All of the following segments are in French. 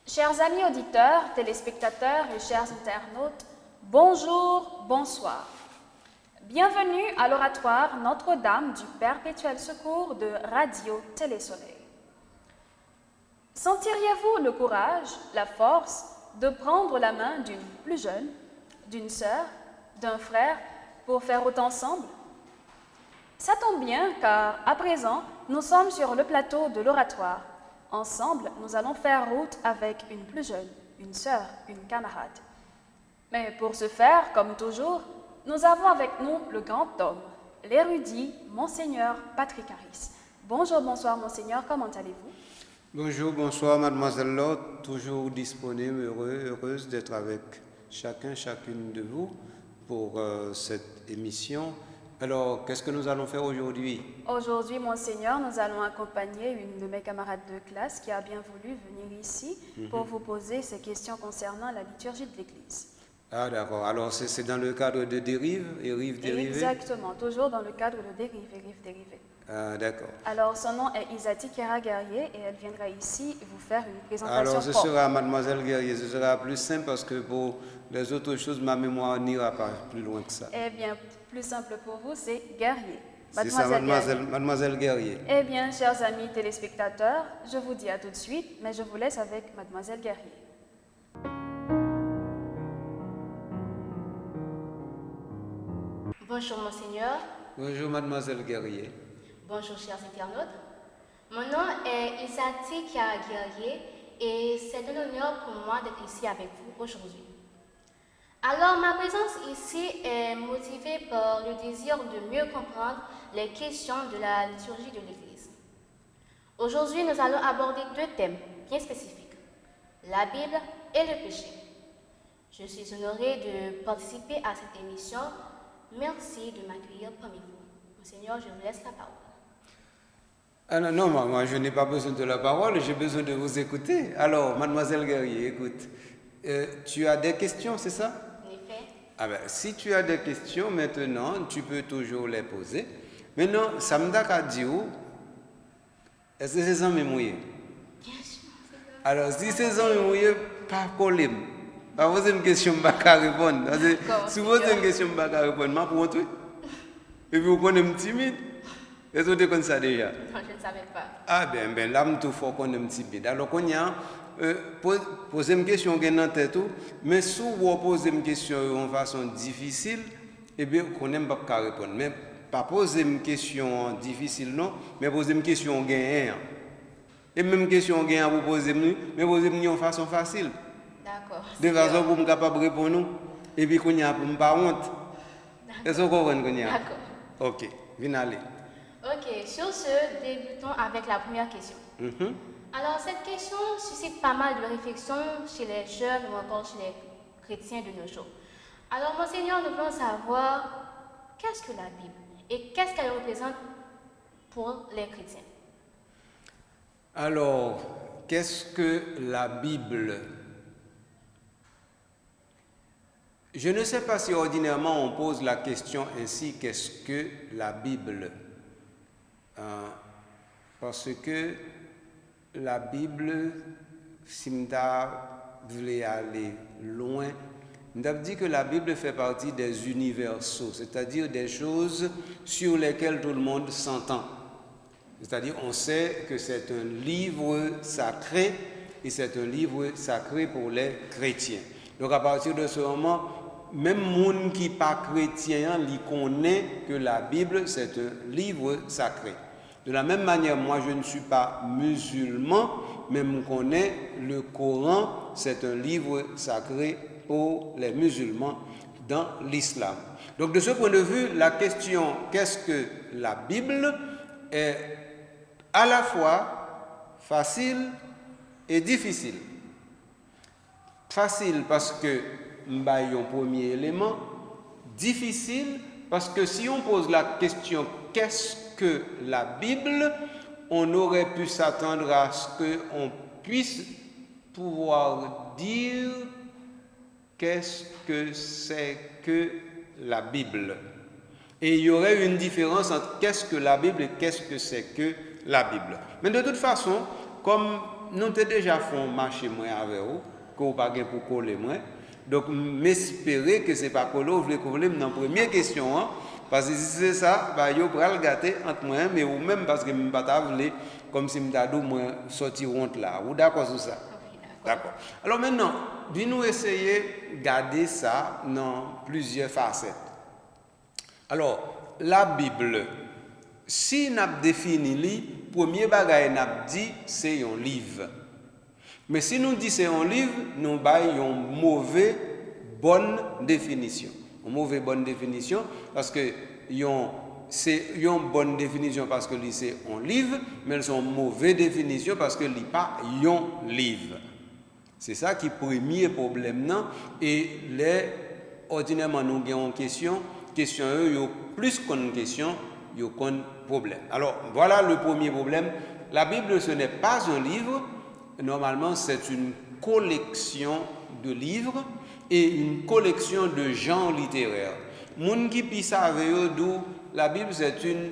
Chers amis auditeurs, téléspectateurs et chers internautes, bonjour, bonsoir. Bienvenue à l'oratoire Notre-Dame du Perpétuel Secours de Radio Télésoleil. Senteriez-vous le courage, la force de prendre la main d'une plus jeune, d'une sœur, d'un frère pour faire autant ensemble? Ça tombe bien car à présent, nous sommes sur le plateau de l'oratoire. Ensemble, nous allons faire route avec une plus jeune, une sœur, une camarade. Mais pour ce faire, comme toujours, nous avons avec nous le grand homme, l'érudit Monseigneur Patrick Harris. Bonjour, bonsoir Monseigneur, comment allez-vous? Bonjour, bonsoir Mademoiselle Lotte, toujours disponible, heureuse d'être avec chacune de vous pour cette émission. Alors, qu'est-ce que nous allons faire aujourd'hui? Aujourd'hui, Monseigneur, nous allons accompagner une de mes camarades de classe qui a bien voulu venir ici pour vous poser ces questions concernant la liturgie de l'Église. Ah d'accord, alors c'est dans le cadre de dérive et rive dérivée? Exactement, toujours dans le cadre de dérive et rive dérivée. Ah d'accord. Alors, son nom est Isati Kera-Guerrier et elle viendra ici vous faire une présentation. Alors, ce sera Mademoiselle Guerrier, ce sera plus simple parce que pour les autres choses, ma mémoire n'ira pas plus loin que ça. Eh bien, plus simple pour vous, c'est Guerrier. C'est ça, Mademoiselle Guerrier. Eh bien, chers amis téléspectateurs, je vous dis à tout de suite, mais je vous laisse avec Mademoiselle Guerrier. Bonjour Monseigneur. Bonjour Mademoiselle Guerrier. Bonjour chers internautes. Mon nom est Isati Kera-Guerrier et c'est un honneur pour moi d'être ici avec vous aujourd'hui. Alors ma présence ici est motivée par le désir de mieux comprendre les questions de la liturgie de l'Église. Aujourd'hui, nous allons aborder deux thèmes bien spécifiques, la Bible et le péché. Je suis honorée de participer à cette émission. Merci de m'accueillir parmi vous. Monseigneur, je vous laisse la parole. Ah non, moi je n'ai pas besoin de la parole, j'ai besoin de vous écouter. Alors, Mademoiselle Guerrier, écoute, tu as des questions, c'est ça? En effet. Ah ben, si tu as des questions maintenant, tu peux toujours les poser. Maintenant, ça me a dit où? Est-ce que c'est ça me mouillé? Bien sûr. Alors, si c'est ça me mouillé, pas collé. Pas poser une question, je ne vais pas répondre. Si vous posez une question, je ne vais pas répondre. Je pour entrer. Et puis vous connaissez timide. Est-ce que vous connaissez ça déjà? Non, je ne savais pas. Ah ben là, je faut qu'on est timide. Alors, quand il y a poser une question qui est dans la tête, mais si vous posez une question de façon difficile, eh bien, on n'aime pas répondre. Mais pas poser une question difficile, non, mais poser une question gagnante. Et même question gagnante, vous posez, mais posez une façon facile. D'accord. De façon pour me capable de répondre, et puis qu'on n'y a pas honte. Est-ce que vous comprenez? D'accord. Ok, viens aller. Ok, sur ce, débutons avec la première question. Alors, cette question suscite pas mal de réflexions chez les jeunes ou encore chez les chrétiens de nos jours. Alors, Monseigneur, nous voulons savoir qu'est-ce que la Bible et qu'est-ce qu'elle représente pour les chrétiens. Alors, qu'est-ce que la Bible? Je ne sais pas si ordinairement on pose la question ainsi, qu'est-ce que la Bible? Parce que la Bible, si je voulais aller loin, je dit que la Bible fait partie des universaux, c'est-à-dire des choses sur lesquelles tout le monde s'entend. C'est-à-dire on sait que c'est un livre sacré et c'est un livre sacré pour les chrétiens. Donc à partir de ce moment, même monde qui n'est pas chrétien, il connaît que la Bible c'est un livre sacré. De la même manière, moi je ne suis pas musulman, mais je connais le Coran, c'est un livre sacré pour les musulmans dans l'islam. Donc de ce point de vue, la question qu'est-ce que la Bible est à la fois facile et difficile. Facile parce que un premier élément, difficile parce que si on pose la question qu'est-ce que la Bible, on aurait pu s'attendre à ce qu'on puisse pouvoir dire qu'est-ce que c'est que la Bible. Et il y aurait une différence entre qu'est-ce que la Bible et qu'est-ce que c'est que la Bible. Mais de toute façon, comme nous avons déjà fait un marché avec vous, que vous n'avez pas pour coller moi. Donc, m'espérer que ce n'est pas coller, vous voulez coller dans la première question. Hein, parce que si c'est ça, bah, vous pouvez le gâter entre moi, mais vous même parce que je ne pas comme si je moi sortir honte là. Vous d'accord sur ça? D'accord. Alors maintenant, nous essayer de garder ça dans plusieurs facettes. Alors, la Bible, si nous avons défini le premier bagage nous dit c'est un livre. Mais si nous disons c'est un livre, nous avons une mauvaise bonne définition. Une mauvaise bonne définition parce que c'est une bonne définition parce que c'est un livre, mais c'est une mauvaise définition parce que c'est pas un livre. C'est ça qui est le premier problème. Non? Et ordinairement, nous avons une question, plus qu'une question, il y a un problème. Alors, voilà le premier problème. La Bible, ce n'est pas un livre. Normalement, c'est une collection de livres et une collection de genres littéraires. Moun qui pi savent d'où la Bible, c'est une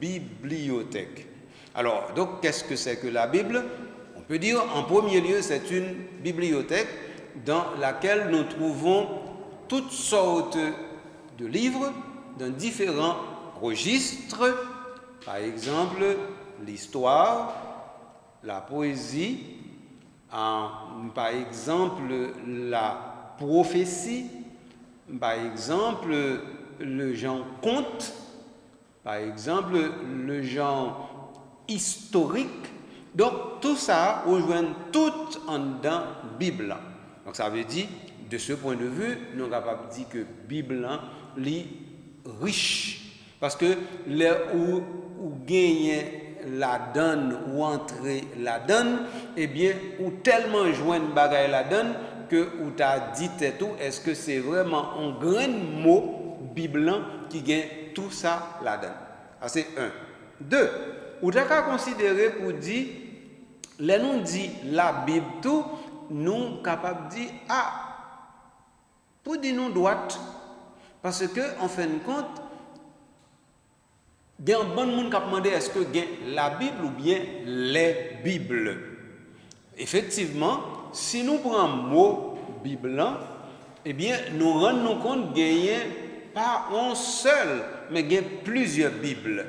bibliothèque. Alors, donc, qu'est-ce que c'est que la Bible? On peut dire, en premier lieu, c'est une bibliothèque dans laquelle nous trouvons toutes sortes de livres dans différents registres. Par exemple, l'histoire, la poésie, par exemple, la prophétie, par exemple, le genre conte, par exemple, le genre historique. Donc, tout ça rejoint tout en dans la Bible. Donc, ça veut dire, de ce point de vue, nous sommes capables de dire que la Bible est riche. Parce que là où gagne la donne ou entrer la donne, eh bien, ou tellement joindre bagaille la donne que ou t'a dit tout, est-ce que c'est vraiment un grand mot biblant qui gagne tout ça la donne? C'est un. Deux, ou t'as qu'à considérer pour dire, les nous dit la Bible tout, nous capables de dire, pour dire nous droite, parce que en fin de compte, il y a un bon monde qui a demandé est-ce que la Bible ou bien les Bibles. Effectivement, si nous prenons le mot Bible, eh bien, nous rendons compte qu'il n'y a pas un seul, mais il y a plusieurs Bibles.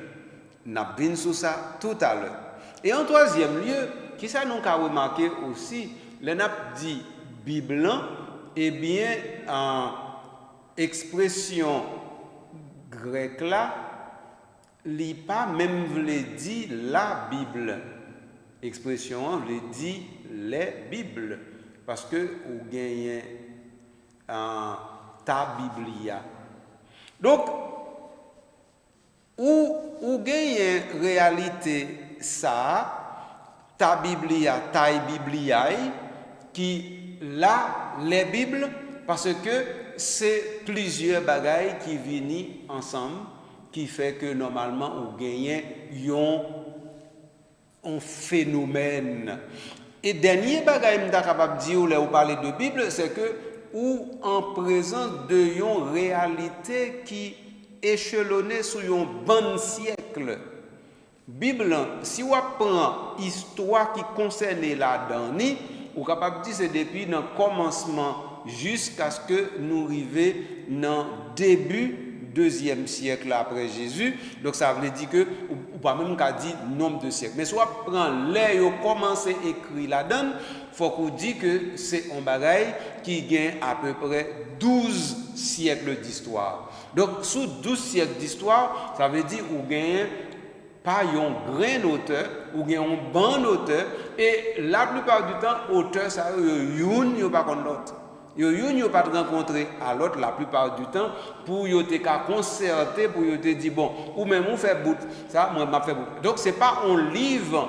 Nous avons vu sur ça tout à l'heure. Et en troisième lieu, qui ça nous a remarqué aussi, les n'a dit Bible, eh bien, en expression grecque là, li pas même voulait dire la Bible. Expression veut dire les Bibles parce que ou gagne ta Biblia. Donc ou gagne réalité ça ta Biblia qui là les Bibles parce que c'est plusieurs bagailles qui viennent ensemble qui fait que normalement on gagne un phénomène. Et dernier bagage que je suis capable de dire là où parler de Bible, c'est que ou en présence de une réalité qui échelonnée sur un bon siècle. Bible, si on prend l'histoire qui concerne la dernière, on est capable de dire c'est depuis le commencement jusqu'à ce que nous arrivions dans le début deuxième siècle après Jésus. Donc ça veut dire que, ou pas même qu'à dire nombre de siècles. Mais soit prend l'air et commence à écrire là-dedans, il faut qu'on dise que c'est un bagage qui gagne à peu près 12 siècles d'histoire. Donc sous 12 siècles d'histoire, ça veut dire qu'on gagne pas un grand auteur, ou gagne un bon auteur, et la plupart du temps, auteur, ça n'y a pas contre l'autre. Yo n'ont pas rencontré à l'autre la plupart du temps pour yo te concerter pour yo te dire bon ou même on fait bout ça moi m'a fait bout. Donc c'est pas un livre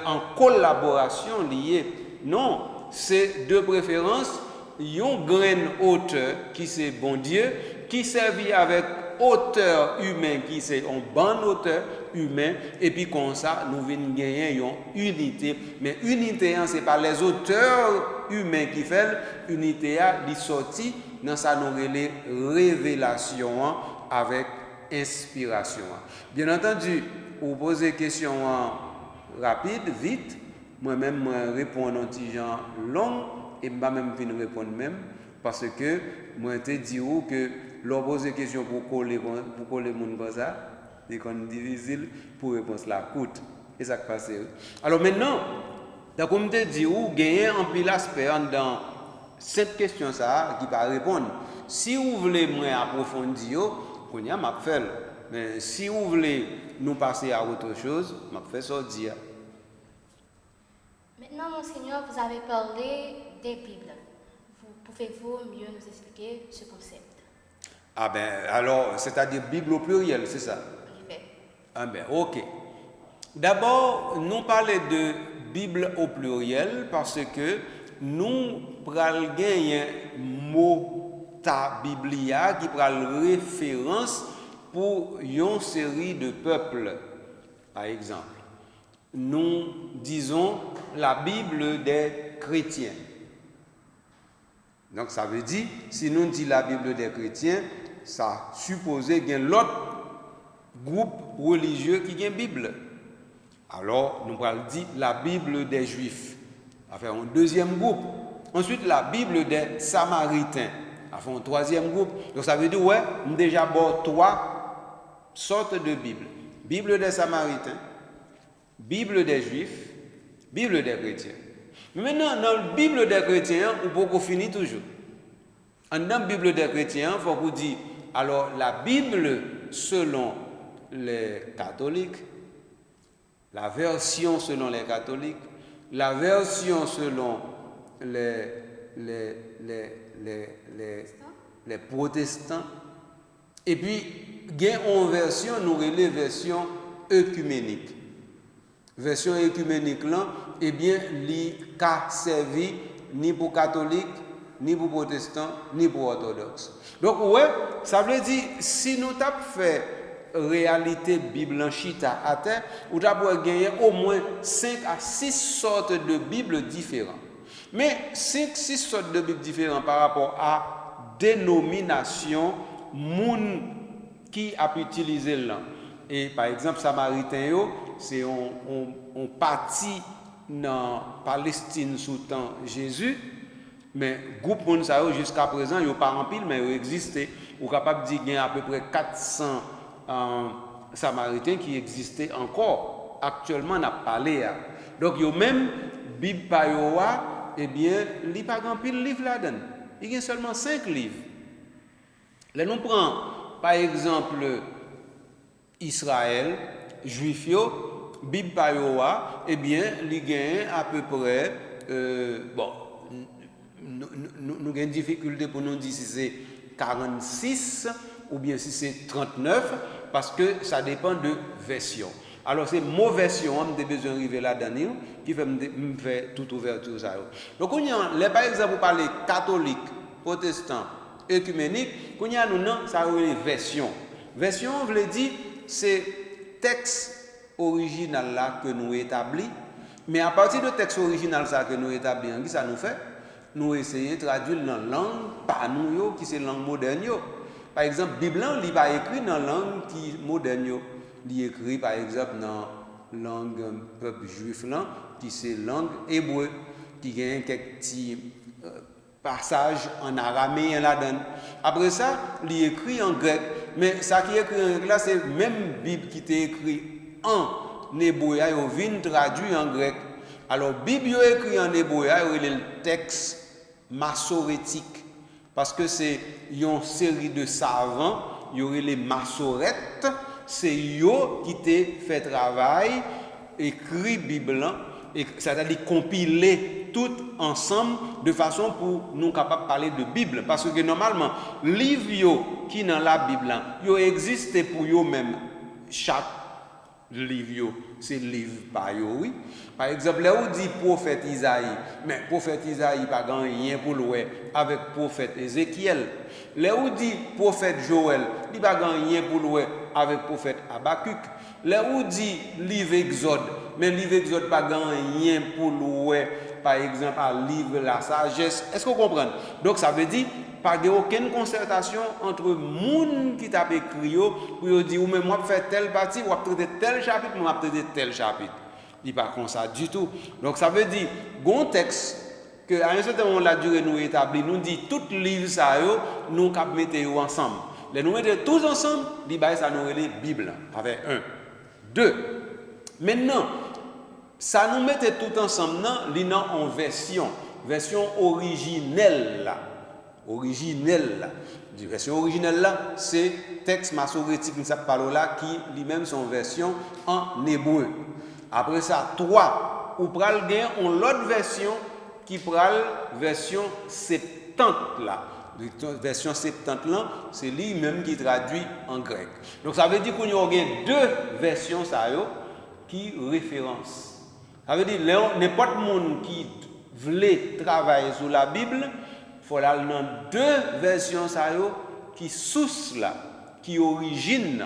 en collaboration lié. Non, c'est de préférence un grand auteur qui c'est bon Dieu qui servit avec auteur humain qui c'est un bon auteur humain et puis comme ça nous venons gagner une unité mais unité c'est pas les auteurs humains qui fait unité à sorti dans ça nous les révélations avec inspiration. Bien entendu, vous posez question rapide vite moi-même, moi répondre un petit genre long et pas même fin répondre même parce que moi te dis que leur poser question pour coller monde comme ça, c'est difficile pour répondre la coûte et ça qui passe. Alors maintenant, donc comme te dis gagner un pile aspect dans cette question ça qui va répondre. Si vous voulez moi approfondir, on y a m'a fait. Mais si vous voulez nous passer à autre chose, m'a fait sortir. Maintenant, Monseigneur, vous avez parlé des Bibles. Pouvez-vous mieux nous expliquer ce concept? Ah ben, alors, c'est-à-dire Bible au pluriel, c'est ça? En effet. Ah ben, ok. D'abord, nous parlons de Bible au pluriel parce que nous prenons un mot ta Biblia qui prend référence pour une série de peuples. Par exemple, nous disons la Bible des chrétiens. Donc ça veut dire, si nous disons la Bible des chrétiens, ça suppose qu'il y a l'autre groupe religieux qui a une Bible. Alors, nous allons dire la Bible des Juifs. Enfin, un deuxième groupe. Ensuite, la Bible des Samaritains. Enfin, un troisième groupe. Donc ça veut dire, ouais, nous déjà avons trois sortes de Bibles. Bible des Samaritains, Bible des Juifs, Bible des chrétiens. Mais maintenant, dans la Bible des chrétiens, on peut finir toujours. Dans la Bible des chrétiens, il faut vous dire, alors la Bible selon les catholiques, la version selon les catholiques, la version selon les protestants, et puis, il y a une version, nous relève version œcuménique. Version œcuménique là, eh bien, il n'a servi ni pour catholique, ni pour protestant, ni pour orthodoxe. Donc, ouais, ça veut dire, si nous avons fait réalité Bible en chita à terre, nous avons gagné au moins 5 à 6 sortes de Bibles différentes. Mais 5-6 sortes de Bibles différentes par rapport à dénomination moun qui a utilisé là. Et par exemple, Samaritain, c'est on parti dans Palestine sous temps Jésus, mais groupe moun ça jusqu'à présent, ils pas en pile, mais ils existent. Ou capable de dire qu'il y a à peu près 400 Samaritains qui existaient encore. Actuellement, on a parlé. Donc, il y a même Bible Payoa, eh bien, il n'y a pas grand pile livre là-dedans. Il y a seulement 5 livres. Là, nous prenons, par exemple, Israël, Juif, Bible Payoa, eh bien, il y a à peu près, bon, nous avons une difficulté pour nous dire si c'est 46 ou bien si c'est 39, parce que ça dépend de version. Alors, c'est mon version, on a besoin d'arriver là-dedans, qui fait me faire toute ouverture. Donc, on y a, par exemple, vous parlez catholique, protestant, œcuménique, on y a nous, non, ça a une version. Version, on veut dire, c'est texte original là que nous établit, mais à partir du texte original ça que nous établit, qu'est-ce que ça nous fait? Nous essayons de traduire dans la langue, pas nous, qui c'est la langue moderne. Par exemple, la Bible, il n'est pas écrit dans la langue qui est moderne. Il est écrit, par exemple, dans la langue peuple juif, qui c'est la langue hébreu, qui a quelques petits passages en araméen là-dedans. Après ça, il est écrit en grec. Mais ça qui est écrit en grec, là, c'est même Bible qui est écrit en hébreu, il vient traduit en grec. Alors, la Bible est écrit en hébreu, il est le texte massorétique. Parce que c'est une série de savants, il y aurait les massorettes, c'est eux qui t'ont fait travail, écrit Bible, et c'est-à-dire compiler tout ensemble de façon pour nous capables de parler de Bible. Parce que normalement, les livres qui dans la Bible, ils existent pour eux-mêmes. Chaque livre, c'est le livre par eux, oui. Par exemple, là où dit prophète Isaïe, mais prophète Isaïe pas rien pour le avec prophète Ézéchiel. Là où dit prophète Joël, il pas rien pour le avec prophète Habakkuk. Là où dit livre Exode, mais livre Exode pas rien pour le par exemple à livre la sagesse. Est-ce que vous comprenez? Donc ça veut dire pas de aucune concertation entre moun qui t'a écrit pour dire ou même moi faire telle partie ou traiter tel chapitre, moi traiter tel chapitre. Il n'est pas comme ça du tout. Donc ça veut dire, un texte que à un certain moment la durée nous établit, nous dit tout livre ça nous cap mettre ensemble. Les nous mettons tous ensemble, ça nous relève Bible avec 1. 2. Maintenant, ça nous mettait tout ensemble en version originelle là. La version originelle là, c'est texte massorétique nous parle là qui lui-même son version en hébreu. Après ça, 3 ou pral gain on l'autre version qui pral version 70 là. Version 70 là, c'est lui-même qui traduit en grec. Donc ça veut dire qu'on y a deux versions ça qui référencent. Ça veut dire n'importe monde qui voulait travailler sur la Bible, il faut aller dans deux versions ça qui source là, qui origine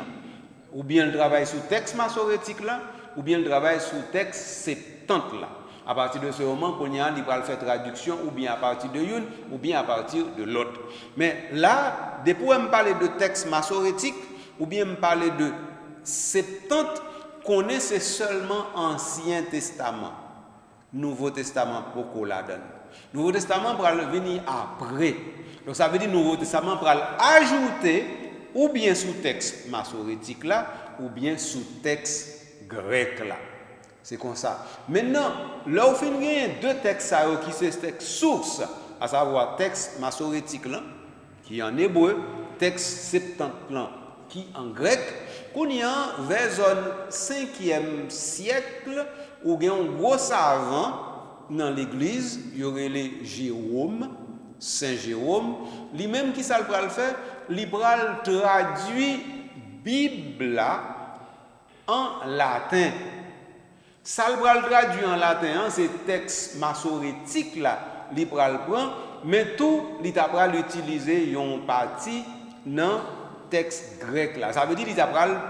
ou bien le travail sur texte massorétique là, ou bien le travail sur texte 70 là. À partir de ce moment, qu'on y a, il va faire traduction ou bien à partir de l'une ou bien à partir de l'autre. Mais là, depuis me parler de texte massorétique ou bien me parler de 70, qu'on est c'est seulement Ancien Testament. Nouveau Testament, pourquoi la donne. Nouveau Testament va venir après. Donc ça veut dire Nouveau Testament va ajouter ou bien sous texte massorétique là ou bien sous texte grec là. C'est comme ça. Maintenant, là où il y a deux textes qui sont textes sources, à savoir texte massorétique là, qui est en hébreu, texte 70 là, qui est en grec, qu'on y a vers le 5e siècle, où il y a un gros savant dans l'église, il y aurait les Jérôme, Saint Jérôme, lui-même qui ça le faire, il traduit Bible en latin. Ça le traduit en latin, c'est texte massorétique là, il prend, mais tout il t'a l'utiliser une partie dans texte grec là. Ça veut dire qu'il t'a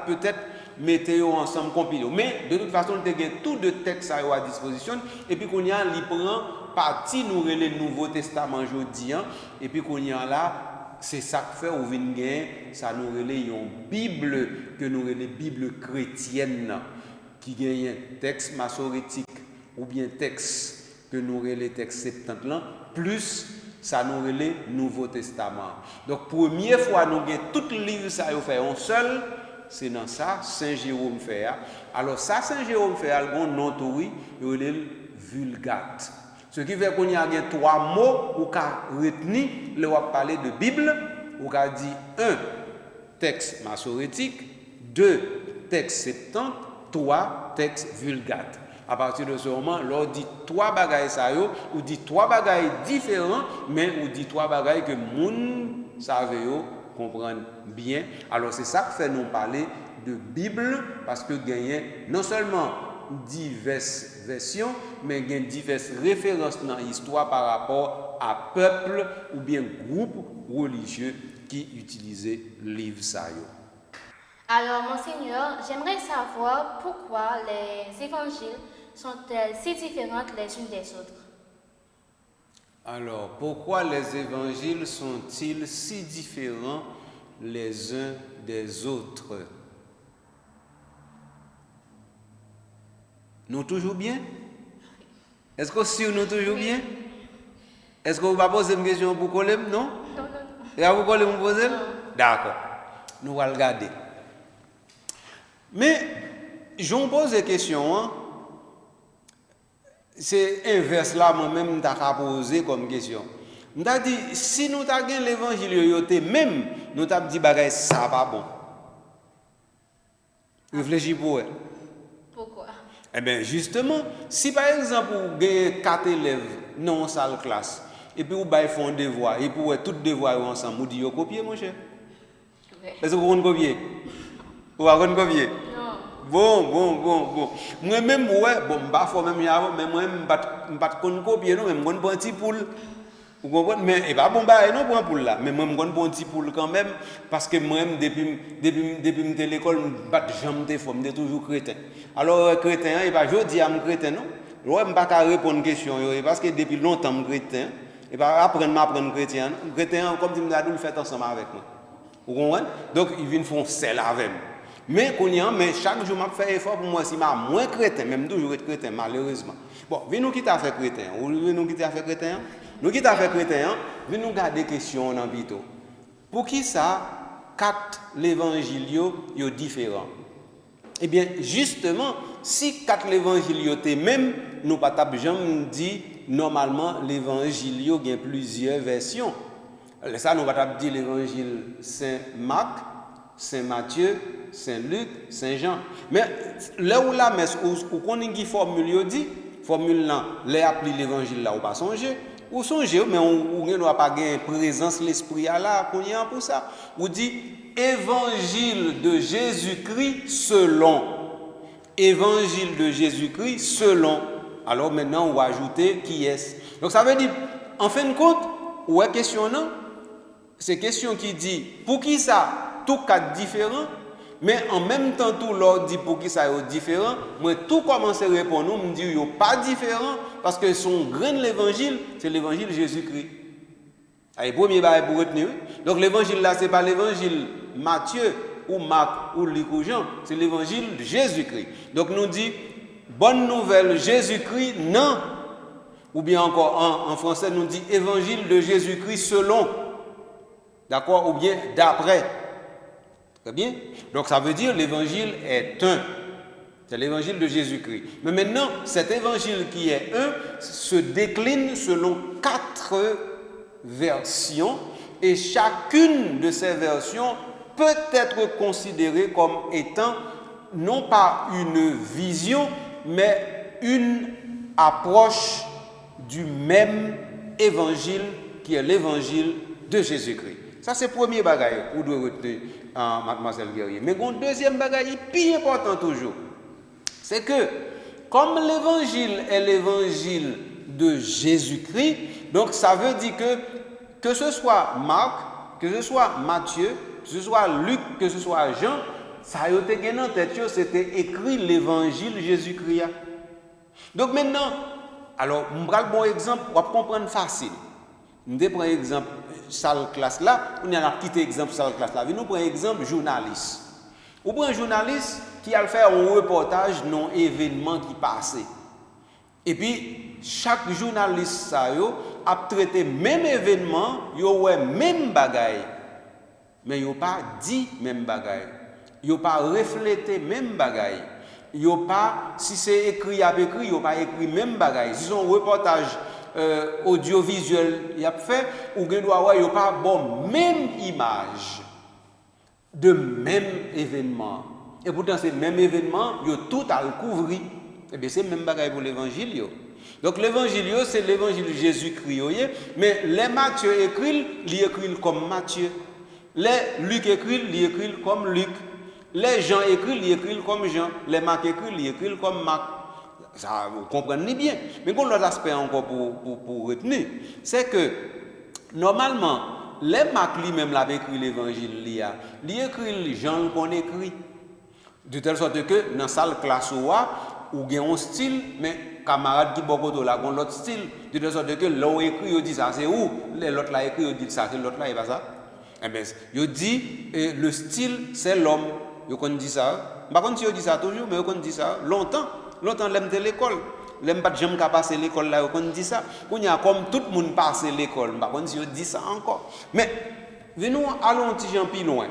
peut-être mettre ensemble compilé. Mais de toute façon, il y a tout de texte à disposition et puis qu'on y a il prend partie nous le Nouveau Testament aujourd'hui et puis qu'on y a là c'est ça que fait au vinguen ça nous relève une Bible que nous relève Bible chrétienne qui gagne texte massorétique ou bien texte que nous relève texte 70 là plus ça nous relève Nouveau Testament. Donc première fois nous gagne tout le livre ça fait un seul, c'est dans ça Saint Jérôme fait. Alors ça Saint Jérôme fait un nom oui, il relève Vulgate. Ce qui fait qu'on y a trois mots ou qu'a retenir le parler de Bible ou qu'a dit 1 texte massorétique, 2 texte 70, 3 texte Vulgate. À partir de ce moment, l'on dit trois bagailles ça yo, ou dit trois bagailles différents, mais ou dit trois bagailles que moun savent comprendre bien. Alors c'est ça que fait nous parler de Bible parce que gagner non seulement diverses versions, mais il y a diverses références dans l'histoire par rapport à peuple ou bien groupe religieux qui utilisaient le livre ça. Alors, Monseigneur, j'aimerais savoir pourquoi les évangiles sont-elles si différentes les unes des autres? Alors, pourquoi les évangiles sont-ils si différents les uns des autres? Nous toujours bien? Est-ce que si nous toujours bien? Est-ce que vous ne posez une question pour Colem? Non? Non. Et à vous Colem vous posez? D'accord. Nous allons regarder. Mais, je me pose des questions. C'est inverse là, moi-même, je t'ai posé comme question. Je t'ai dit, si nous avons l'évangile, même, nous avons dit, ça pas bon. Réfléchis pour elle. Pourquoi? Eh bien, justement, si par exemple, vous avez 4 élèves dans une salle classe, et puis vous font un devoir, et puis vous tous les devoirs ensemble, vous dites, copier, mon cher. Est-ce que vous pouvez copier? Vous pouvez copier? Non. Bon. Moi-même, bon, mais moi-même, je ne pas copier, non, mais je prends un petit poule. Vous comprenez? Mais et pas bon non pour un poule là, mais moi je prends un petit poule quand même parce que moi depuis l'école je jamais suis toujours chrétien. Alors chrétien et pas je dis à mon chrétien non. Je ne pas répondre question parce que depuis longtemps je suis chrétien et pas apprendre chrétien. Chrétien comme tu me l'as dit le fait ensemble avec moi. Vous comprenez? Donc ils viennent faire celle avec moi. Mais chaque jour, je fais effort pour moi si je suis moins chrétien, même toujours être chrétien, malheureusement. Bon, venez-nous quitter à faire chrétien. Nous quitter à faire chrétien. Nous quitter à faire chrétien, venez-nous garder question dans le Pour qui ça, 4 l'évangile sont différents? Eh bien, justement, si 4 l'évangile étaient même, nous pas jamais dit normalement l'évangile a plusieurs versions. Ça, nous va dire l'évangile Saint Marc, Saint Matthieu, Saint Luc, Saint Jean. Mais là où la messe, où qu'on a une formule, dit, formule là, les appli l'évangile là, ou pas songer, ou songer, mais on n'a pas de présence l'esprit là, qu'on y a pour ça. Ou dit évangile de Jésus-Christ selon. Évangile de Jésus-Christ selon. Alors maintenant, on va ajouter qui est. Donc ça veut dire, en fin de compte, ouais, question non? C'est question qui dit, pour qui ça? Tout 4 différents, mais en même temps, tout l'autre dit pour qui ça est différent. Moi, tout commence à répondre, me dit, ils pas différent, parce que son grain de l'évangile, c'est l'évangile de Jésus-Christ. Allez, premier bail pour retenir. Donc l'évangile là, c'est pas l'évangile Matthieu, ou Marc, ou Luc, ou Jean, c'est l'évangile de Jésus-Christ. Donc nous dit, bonne nouvelle, Jésus-Christ, non. Ou bien encore, en français, nous dit évangile de Jésus-Christ selon. D'accord? Ou bien d'après. Très bien. Donc ça veut dire l'évangile est un. C'est l'évangile de Jésus-Christ. Mais maintenant, cet évangile qui est un se décline selon 4 versions et chacune de ces versions peut être considérée comme étant non pas une vision, mais une approche du même évangile qui est l'évangile de Jésus-Christ. Ça, c'est le premier bagage que vous devez retenir, mademoiselle Guerrier. Mais un deuxième bagage, plus important toujours, c'est que, comme l'évangile est l'évangile de Jésus-Christ, donc ça veut dire que ce soit Marc, que ce soit Matthieu, que ce soit Luc, que ce soit Jean, ça a été gagné en tête, c'était écrit l'évangile Jésus-Christ. Donc maintenant, alors, je prends un bon exemple, on va comprendre facile. Je prends un exemple, salle classe là, on a quitté exemple salle classe là. Nous prenons un exemple journaliste. On prend un journaliste qui a fait un reportage d'un événement qui passait. Et puis, chaque journaliste ça, a traité même événement, yo ouais même bagaille. Mais yo pas dit même bagaille. Yo pas reflété même bagaille. Yo pas, si c'est écrit à écrit, yo pas écrit même bagaille. Si son reportage audiovisuel y a fait, ou gen doit avoir yo pas bon même image de même événement. Et pourtant c'est même événement, yo tout à le couvrir. Et bien c'est même bagaille pour l'évangile yo. Donc l'évangile yo c'est l'évangile de Jésus-Christ, mais les Matthieu écrit, il écrit comme Matthieu. Les Luc écrit, il écrit comme Luc. Les Jean écrit, il écrit comme Jean. Les Marc écrit, il écrit comme Marc. Ça, vous comprenez bien. Mais un autre aspect encore pour retenir, c'est que normalement, les Marc lui-même l'avait écrit l'évangile, il écrit Jean qu'on écrit. De telle sorte que dans la salle classe ou il y a un style, mais camarade qui beaucoup là, ont l'autre style. De telle sorte que l'on écrit, il dit ça, c'est où? L'autre là écrit, il dit ça, c'est l'autre là, et pas ça. Eh bien, il dit le style, c'est l'homme. Vous dit ça. Par contre, si vous dit ça toujours, mais vous dit ça longtemps. Longtemps, l'aime de l'école. L'aime pas jamais passer l'école là, vous dit ça. On y a comme tout le monde passe l'école. Par contre, si vous dit ça encore. Mais, venons, allons un petit peu plus loin.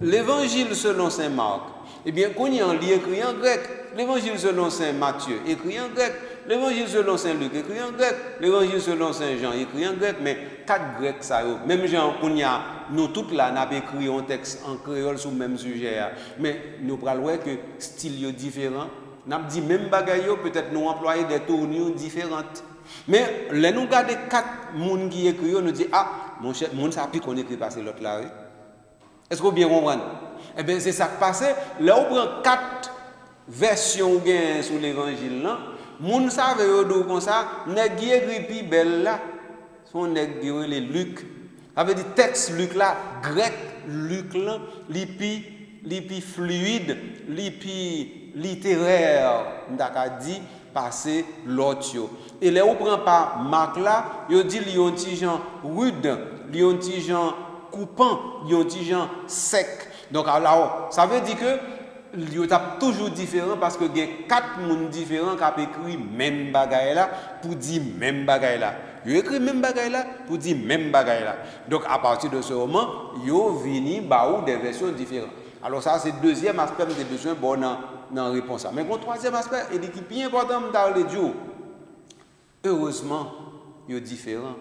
L'évangile selon saint Marc, eh bien, qu'on y a écrit en grec. L'évangile selon saint Matthieu, écrit en grec. L'évangile selon saint Luc, écrit en grec. L'évangile selon saint Jean, écrit en grec. Mais 4 grecs, ça y est. Même Jean, qu'on y a, nous tous là, nous avons écrit un texte en créole sur le même sujet. Mais nous parlons que le style est différent. Nous avons dit même bagaille, peut-être nous employons des tournures différentes. Mais là, nous regardons 4 personnes qui écrivent, nous disons, ah, mon cher, mon ça plus qu'on écrit passer l'autre là. Est-ce que vous bien comprenez? Eh bien, c'est ça qui passe. Là, on prend 4 versions sur l'évangile là. Moun savent comme ça, nèg qui écrit plus belle là, son nèg qui les Luc. Ça veut dire texte Luc là, grec Luc là, li fluide, li littéraire, ndaka dit passer l'autre. Et là on prend pas Marc là, yo dit li yon ti Jean rude, li yon ti Jean coupant, li yon ti Jean sec. Donc alors, ça veut dire que yo t'a toujours différent parce que il y a 4 monde différents qui ont écrit même bagaille là pour dire même bagaille là. Yo écrit même bagaille là pour dire même bagaille là. Donc à partir de ce moment, yo vini ba ou des versions différentes. Alors ça c'est deuxième aspect des besoins bon dans réponse. Mais le troisième aspect et qui est bien important dans le Dieu. Heureusement, yo différent.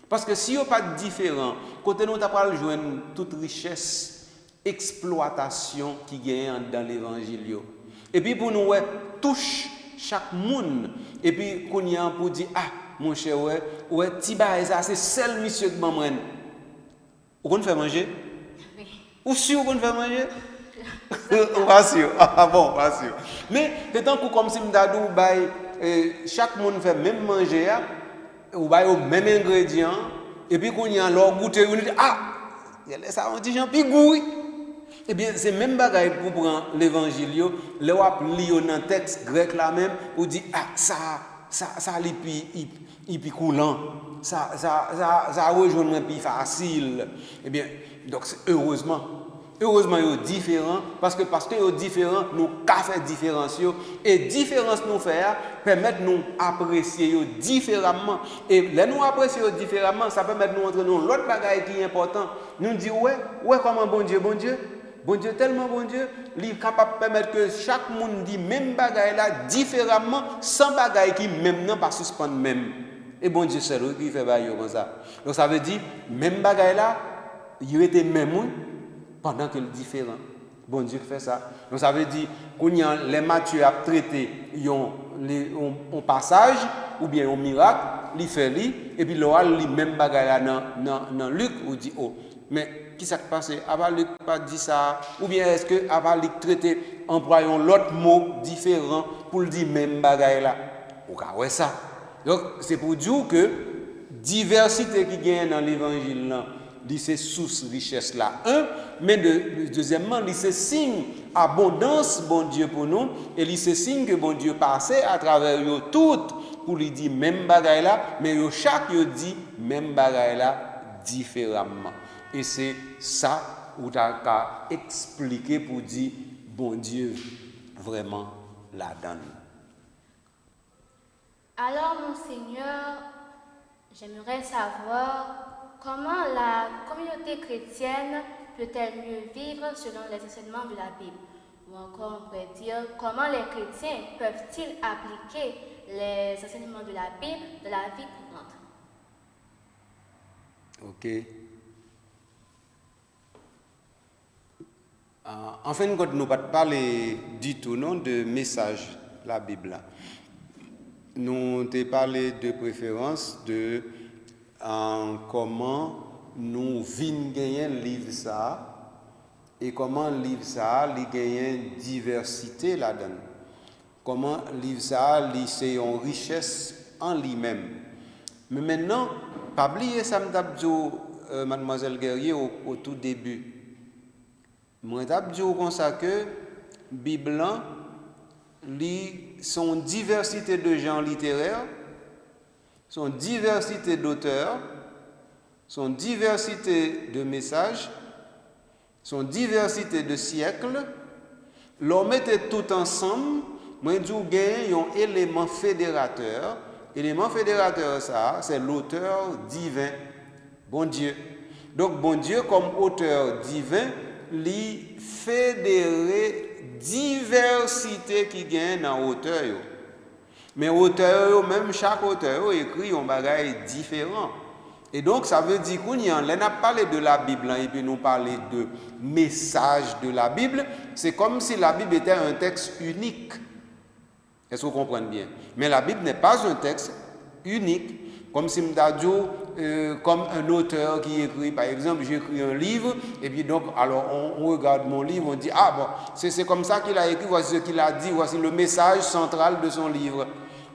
Parce que si yo pas différent, côté nous t'a pas joindre toute richesse exploitation qui gagne dans l'évangile. Et puis pour nous, touche chaque monde. Et puis qu'on y a pour dire, ah, mon cher, ouais, Tiba, ça c'est seul monsieur que maman. Vous qu'on fait manger? Oui. Ou sûr qu'on fait manger? Pas sûr. Ah bon, pas sûr. Mais c'est tant que comme si m'dadou chaque monde fait même manger, ou au même ingrédient, et puis qu'on y a leur goûter, on dit, ah, ça on dit j'en pigouille. Eh bien, c'est même bagaille pour prendre l'évangile, le wap li dans le texte grec là même, ou dit ah ça il pi coulant, ça rejoint plus facile. Eh bien, donc heureusement ils différents parce que ils différents, nous ca faire différence et différence nous faire permettre nous apprécier différemment et les nous apprécier différemment, ça permet de nous entrer dans l'autre bagaille qui est important. Nous dit ouais comment bon Dieu, tellement bon Dieu, il est capable de permettre que chaque monde dit même bagaille là différemment, sans bagaille qui même non pas suspendre même. Et bon Dieu c'est lui qui fait bagaille comme ça. Donc ça veut dire même bagaille là, il était même pendant que le différent. Bon Dieu fait ça. Donc ça veut dire qu'on y a les Matthieu a traité un passage ou bien un miracle, il fait lui et puis l'oral lui même bagaille là dans Luc ou dit oh mais qui s'est passé? Avalik pas dit ça ou bien est-ce que Avalik traité employons l'autre mot différent pour le dire même bagaille là? Ou ka ouais ça. Donc c'est pour dire que diversité qui gagne dans l'évangile là, c'est source richesse là mais deuxièmement c'est signe abondance bon Dieu pour nous et c'est signe que bon Dieu passait à travers eux toutes pour lui dire même bagaille là mais chaque dit même bagaille là différemment. Et c'est ça où tu as expliqué pour dire, bon Dieu, vraiment la donne. Alors, mon Seigneur, j'aimerais savoir comment la communauté chrétienne peut-elle mieux vivre selon les enseignements de la Bible? Ou encore, on pourrait dire, comment les chrétiens peuvent-ils appliquer les enseignements de la Bible dans la vie courante? Ok. En fin de compte, nous ne parlons pas du tout non, de message la Bible. Nous avons parlé de préférence de comment nous vîmes gagner le livre ça et comment le livre ça gagne diversité là-dedans. Comment le livre ça c'est une richesse en lui-même. Mais maintenant, pas oublier ça mademoiselle Guerrier au tout début. Moi, je dis comme ça que la Bible, son diversité de genres littéraires, son diversité d'auteurs, son diversité de messages, son diversité de siècles, l'on mettait tout ensemble, moi, je dis qu'il y a un élément fédérateur. L'élément fédérateur, ça, c'est l'auteur divin, bon Dieu. Donc, bon Dieu, comme auteur divin, li fédérer diversité qui gagne dans auteur yo. Mais auteur même chaque auteur écrit un bagage différent. Et donc ça veut dire qu'on a parlé de la Bible et puis nous parler de message de la Bible, c'est comme si la Bible était un texte unique. Est-ce que vous comprenez bien? Mais la Bible n'est pas un texte unique. Comme si comme un auteur qui écrit, par exemple, j'écris un livre, et puis donc, alors on regarde mon livre, on dit, ah bon, c'est comme ça qu'il a écrit, voici ce qu'il a dit, voici le message central de son livre.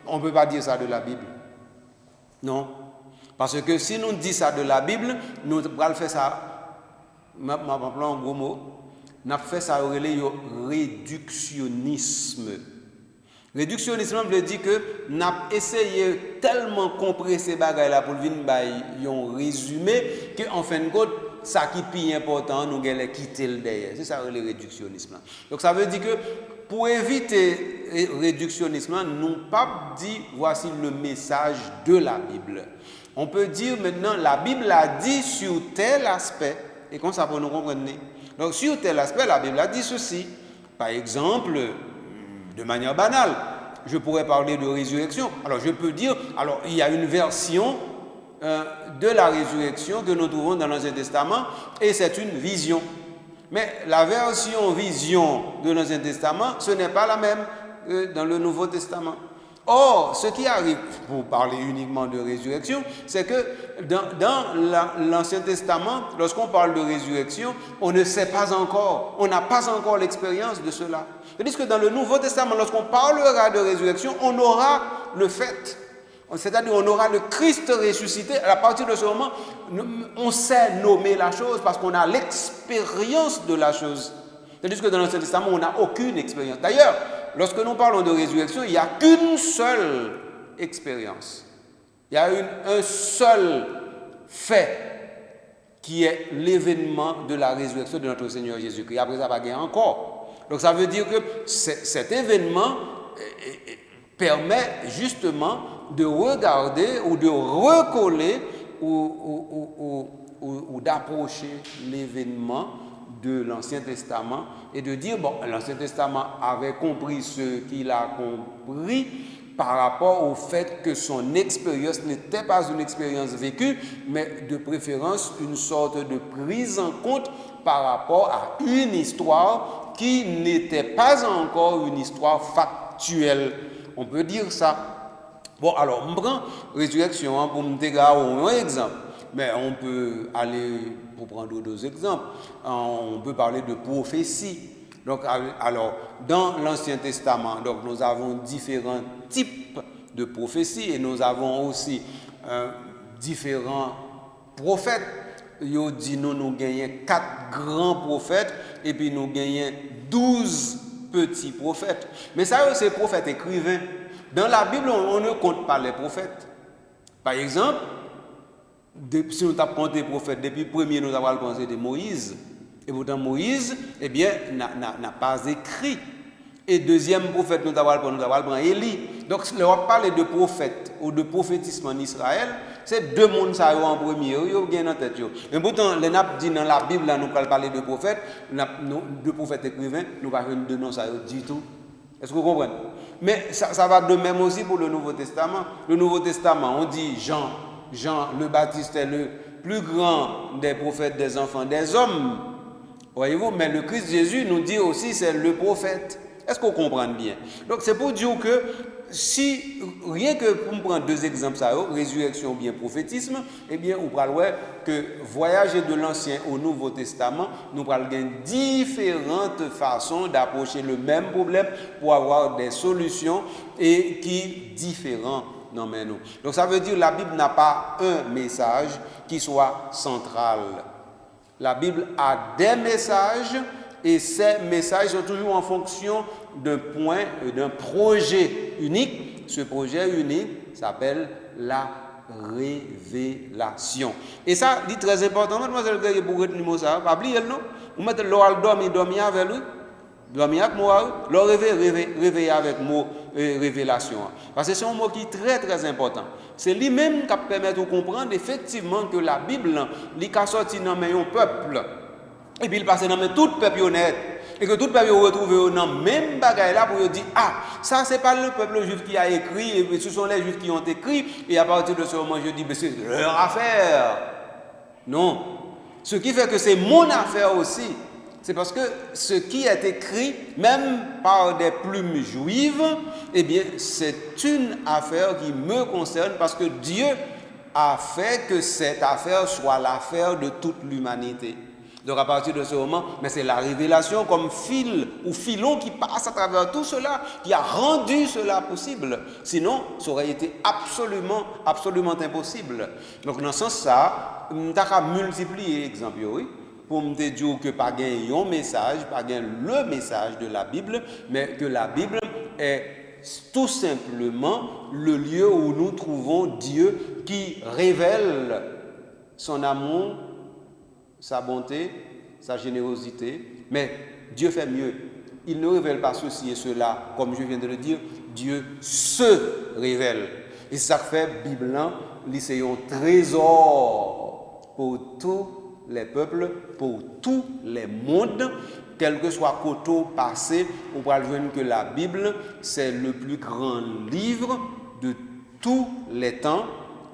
On ne peut pas dire ça de la Bible. Non. Parce que si nous disons ça de la Bible, nous allons faire ça, je vais un gros mot, nous allons faire ça au réductionnisme. Réductionnisme veut dire que nous avons essayé tellement compresser ces bagages là pour venir un résumé qu'en fin de compte ça qui est plus important, nous allons quitter le derrière. C'est ça le réductionnisme. Donc ça veut dire que pour éviter le réductionnisme, nous ne pas dire voici le message de la Bible. On peut dire maintenant la Bible a dit sur tel aspect, et comme ça pour nous comprendre. Donc sur tel aspect, la Bible a dit ceci. Par exemple, de manière banale, je pourrais parler de résurrection. Alors je peux dire, alors il y a une version de la résurrection que nous trouvons dans l'Ancien Testament et c'est une vision. Mais la version vision de l'Ancien Testament, ce n'est pas la même que dans le Nouveau Testament. Or, ce qui arrive, pour parler uniquement de résurrection, c'est que dans l'Ancien Testament, lorsqu'on parle de résurrection, on ne sait pas encore, on n'a pas encore l'expérience de cela. Tandis que dans le Nouveau Testament, lorsqu'on parlera de résurrection, on aura le fait. C'est-à-dire on aura le Christ ressuscité. À partir de ce moment, on sait nommer la chose parce qu'on a l'expérience de la chose. Tandis que dans l'Ancien Testament, on n'a aucune expérience. D'ailleurs, lorsque nous parlons de résurrection, il n'y a qu'une seule expérience. Il y a un seul fait qui est l'événement de la résurrection de notre Seigneur Jésus-Christ. Après ça, il n'y a pas encore. Donc ça veut dire que cet événement permet justement de regarder ou de recoller ou d'approcher l'événement de l'Ancien Testament et de dire, bon, l'Ancien Testament avait compris ce qu'il a compris par rapport au fait que son expérience n'était pas une expérience vécue, mais de préférence une sorte de prise en compte par rapport à une histoire qui n'était pas encore une histoire factuelle. On peut dire ça. Bon, alors, on prend résurrection pour me dégager un exemple. Mais on peut aller, pour prendre d'autres exemples, on peut parler de prophétie. Donc, alors, dans l'Ancien Testament, donc, nous avons différents types de prophéties et nous avons aussi différents prophètes. Yo dit nous gagnons 4 grands prophètes et puis nous gagnons 12 petits prophètes. Mais ça, c'est prophètes écrivains. Dans la Bible, on ne compte pas les prophètes. Par exemple, si nous avons compté les prophètes, depuis le premier, nous avons pensé de Moïse. Et pourtant, Moïse, eh bien, n'a pas écrit. Et deuxième prophète, nous avons Élie. Donc, si on parle de prophètes ou de prophétisme en Israël, c'est deux mondes ça en premier, ils bien en tête. Mais pourtant, les nappes dit dans la Bible, nous parler de prophètes, de prophètes écrivains, nous ne parlons pas de non ça du tout. Est-ce que vous comprenez? Mais ça va de même aussi pour le Nouveau Testament. Le Nouveau Testament, on dit Jean le Baptiste est le plus grand des prophètes des enfants des hommes. Voyez-vous, mais le Christ Jésus nous dit aussi c'est le prophète. Est-ce qu'on comprend bien? Donc c'est pour dire que si, rien que pour me prendre deux exemples, ça, résurrection ou bien prophétisme, eh bien, on pourra voir que voyager de l'Ancien au Nouveau Testament, nous pourrons avoir différentes façons d'approcher le même problème pour avoir des solutions et qui différents. Non, mais non. Donc ça veut dire que la Bible n'a pas un message qui soit central. La Bible a des messages et ces messages sont toujours en fonction d'un point, d'un projet unique. Ce projet unique s'appelle la révélation. Et ça, c'est très important. Mademoiselle Guerrier, pour retenir le mot, ça, pas oublier le nom. Vous mettez l'oral dormir avec lui. Dormir avec moi, le réveiller avec le mot révélation. Parce que c'est un mot qui est très très important. C'est lui-même qui permet de comprendre effectivement que la Bible, il a sorti dans un peuple. Et puis il passe dans tout peuple honnête. Et que tout le peuple retrouve dans le même bagaille là pour dire, ah, ça c'est pas le peuple juif qui a écrit, et ce sont les juifs qui ont écrit, et à partir de ce moment je dis, mais c'est leur affaire. Non. Ce qui fait que c'est mon affaire aussi, c'est parce que ce qui est écrit, même par des plumes juives, eh bien c'est une affaire qui me concerne parce que Dieu a fait que cette affaire soit l'affaire de toute l'humanité. Donc à partir de ce moment, mais c'est la révélation comme fil ou filon qui passe à travers tout cela, qui a rendu cela possible. Sinon, ça aurait été absolument impossible. Donc dans ce sens, ça, on a multiplié l'exemple, oui, pour me dire que pas un message, pas le message de la Bible, mais que la Bible est tout simplement le lieu où nous trouvons Dieu qui révèle son amour sa bonté, sa générosité, mais Dieu fait mieux. Il ne révèle pas ceci et cela, comme je viens de le dire, Dieu se révèle. Et ça fait Bible, c'est un trésor pour tous les peuples, pour tous les mondes, quel que soit côté passé, on pourra voir que la Bible, c'est le plus grand livre de tous les temps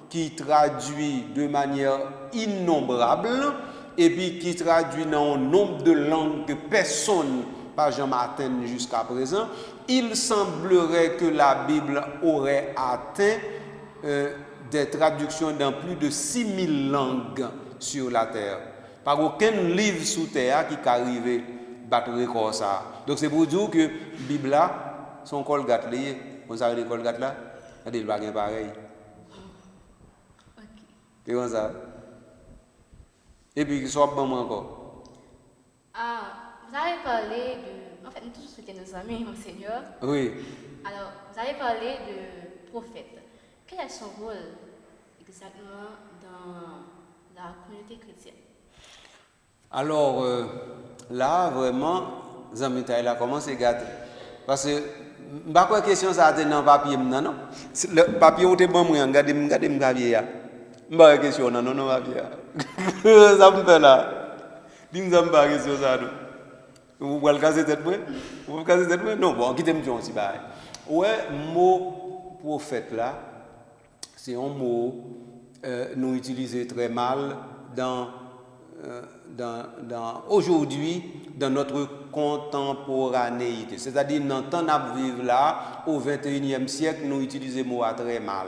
qui traduit de manière innombrable et puis qui traduit dans un nombre de langues que personne pas jamais atteint jusqu'à présent. Il semblerait que la Bible aurait atteint des traductions dans plus de 6000 langues sur la terre. Par aucun livre sous terre qui est arrivé battre record ça. Donc c'est pour dire que la Bible là, son colgate lié, on s'arrête le colgate là, il va bien pareil. C'est comme ça. Et puis, il soit bon encore. Vous avez parlé de... En fait, nous tous c'était nos amis, mon Seigneur. Oui. Alors, vous avez parlé de prophète. Quel est son rôle exactement dans la communauté chrétienne? Alors, là, vraiment, Zamita, il a commencé à gâter. Parce que, je ne sais pas question ça a été dans le papier, non? Le papier, où tu es bon, regardez mon papier. Je ne sais pas question, non, papier. Ça me fait là. Dis-moi, je ne sais pas question ça. Vous pouvez le casser tête, vous casser tête, non, bon, quittez-moi aussi. Ouais, mot prophète là, c'est un mot nous utilisons très mal aujourd'hui dans notre contemporanéité. C'est-à-dire, dans le temps où nous vivons là, au XXIe siècle, nous utilisons le mot très mal.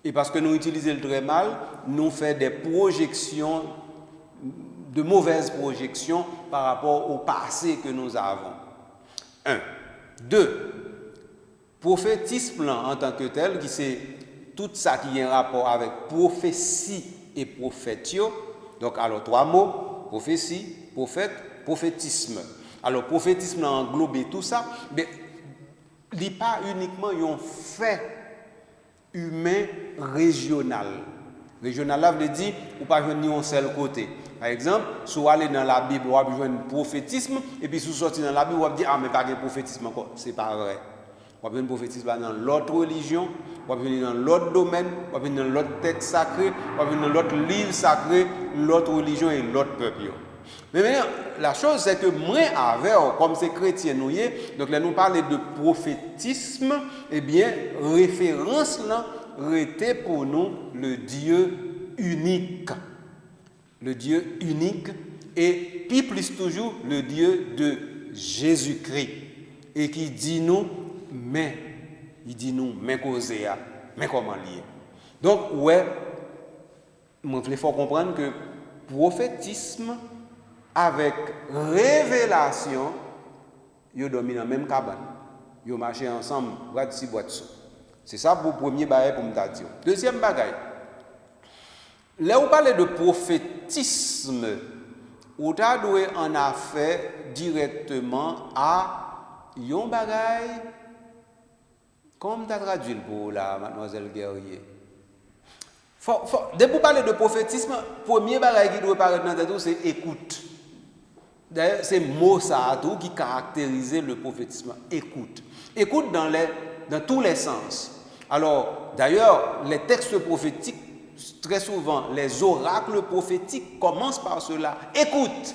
Et parce que nous utilisons le très mal, nous faisons des projections, de mauvaises projections par rapport au passé que nous avons. 1. 2. Prophétisme en tant que tel, qui c'est tout ça qui a un rapport avec prophétie et prophétio. Donc, alors, 3 mots, prophétie, prophète, prophétisme. Alors, prophétisme a englobé tout ça, mais il n'est pas uniquement un fait humain régional. Régional, là, veut dire, ou pas venir un seul côté. Par exemple, si vous allez dans la Bible, vous avez besoin de prophétisme, et puis si vous sortez dans la Bible, vous allez dire, ah, mais pas de prophétisme encore. Ce n'est pas vrai. Vous avez un prophétisme dans l'autre religion, vous avez dans l'autre domaine, vous avez dans l'autre texte sacré, vous avez dans l'autre livre sacré, l'autre religion et l'autre peuple. Mais maintenant, la chose, c'est que moi, avec, comme c'est chrétien, donc là, nous parlons de prophétisme, eh bien, référence là, était pour nous le Dieu unique. Le Dieu unique, et puis plus toujours, le Dieu de Jésus-Christ. Et qui dit nous, mais causer, mais comment lier. Donc, ouais, il faut comprendre que prophétisme avec révélation, ils dominent dans la même cabane. Ils marchent ensemble, boîte ci, boîte ça. C'est ça pour le premier bagage pour me dire. Deuxième bagage. Là, on parle de prophétisme, on doit en affaire directement à yon bagage. Comme tu as traduit pour la mademoiselle Guerrier. Dès que vous parlez de prophétisme, le premier bagage qui doit paraître dans tête, c'est écoute. D'ailleurs, c'est mot ça qui caractérise le prophétisme. Écoute. Écoute dans tous les sens. Alors, d'ailleurs, les textes prophétiques, très souvent, les oracles prophétiques commencent par cela. Écoute.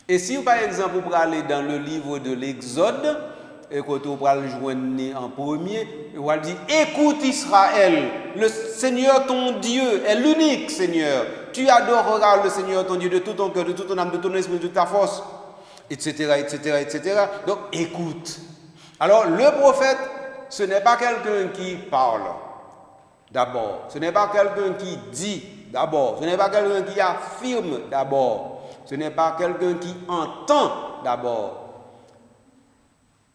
Et si, par exemple, vous allez dans le livre de l'Exode, et quand vous allez le joindre en premier, vous allez dire, écoute Israël, le Seigneur ton Dieu est l'unique Seigneur. Tu adoreras le Seigneur ton Dieu de tout ton cœur, de toute ton âme, de ton esprit, de toute ta force, etc., etc., etc. Donc, écoute. Alors, le prophète, ce n'est pas quelqu'un qui parle, d'abord. Ce n'est pas quelqu'un qui dit, d'abord. Ce n'est pas quelqu'un qui affirme, d'abord. Ce n'est pas quelqu'un qui entend, d'abord.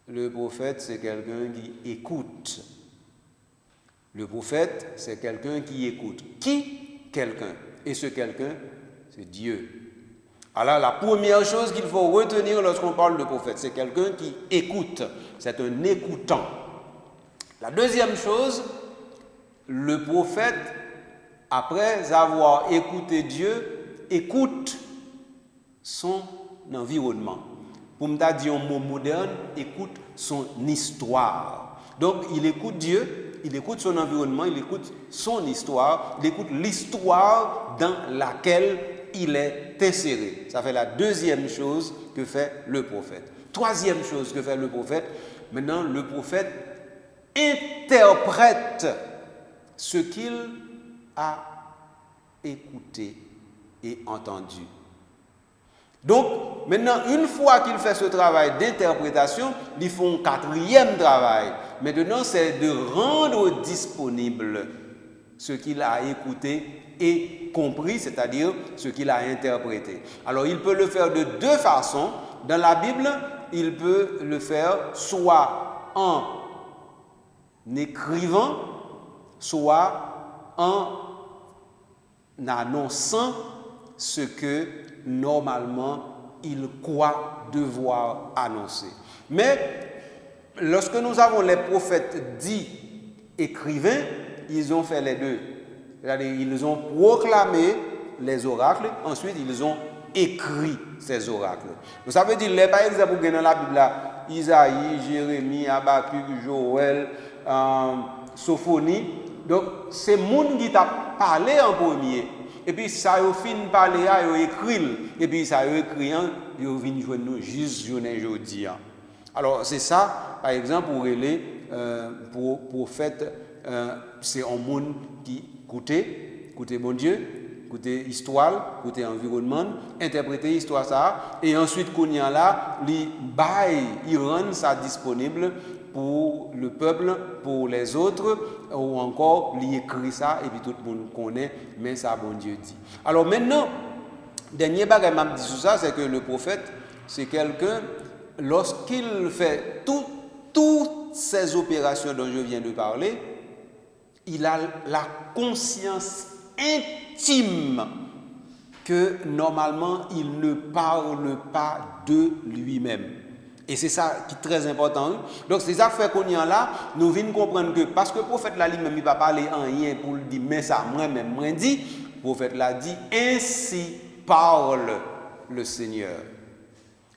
Le prophète, c'est quelqu'un qui écoute. Le prophète, c'est quelqu'un qui écoute. Qui? Quelqu'un. Et ce quelqu'un, c'est Dieu. Alors, la première chose qu'il faut retenir lorsqu'on parle de prophète, c'est quelqu'un qui écoute. C'est un écoutant. La deuxième chose, le prophète, après avoir écouté Dieu, écoute son environnement. Pour me dire un mot moderne, écoute son histoire. Donc, il écoute Dieu, il écoute son environnement, il écoute son histoire, il écoute l'histoire dans laquelle il est inséré. Ça fait la deuxième chose que fait le prophète. Troisième chose que fait le prophète, maintenant, le prophète interprète ce qu'il a écouté et entendu. Donc, maintenant, une fois qu'il fait ce travail d'interprétation, ils font un quatrième travail. Maintenant, c'est de rendre disponible ce qu'il a écouté et compris, c'est-à-dire ce qu'il a interprété. Alors, il peut le faire de deux façons. Dans la Bible, il peut le faire soit en écrivant, soit en annonçant ce que normalement il croit devoir annoncer. Mais lorsque nous avons les prophètes dits écrivains, ils ont fait les deux. C'est-à-dire ils ont proclamé les oracles, ensuite ils ont écrit ces oracles. Donc, ça veut dire, les par exemple, dans la Bible, là, Isaïe, Jérémie, Habakkuk, Joël, Sophonie, donc c'est monde qui t'a parlé en premier. Et puis ça a fin parler, il a écrit, et puis ça a écrit, il vient joindre nous juste aujourd'hui. Alors c'est ça, par exemple, pour les prophètes, c'est un monde qui écoutez bon Dieu, écoutez histoire, écoutez environnement, interpréter l'histoire ça, et ensuite qu'on y a là, il rend ça disponible pour le peuple, pour les autres, ou encore il écrit ça et puis tout le monde connaît, mais ça bon Dieu dit. Alors maintenant, dernier bagage m'a dit sur ça, c'est que le prophète, c'est quelqu'un, lorsqu'il fait toutes ces opérations dont je viens de parler, il a la conscience intime que normalement il ne parle pas de lui-même. Et c'est ça qui est très important. Donc, c'est ça fait qu'on y a là, nous venons comprendre que parce que le prophète là lui-même, il ne va pas parler en rien pour le dire, mais ça, moi-même, moi dit, le prophète l'a dit, ainsi parle le Seigneur.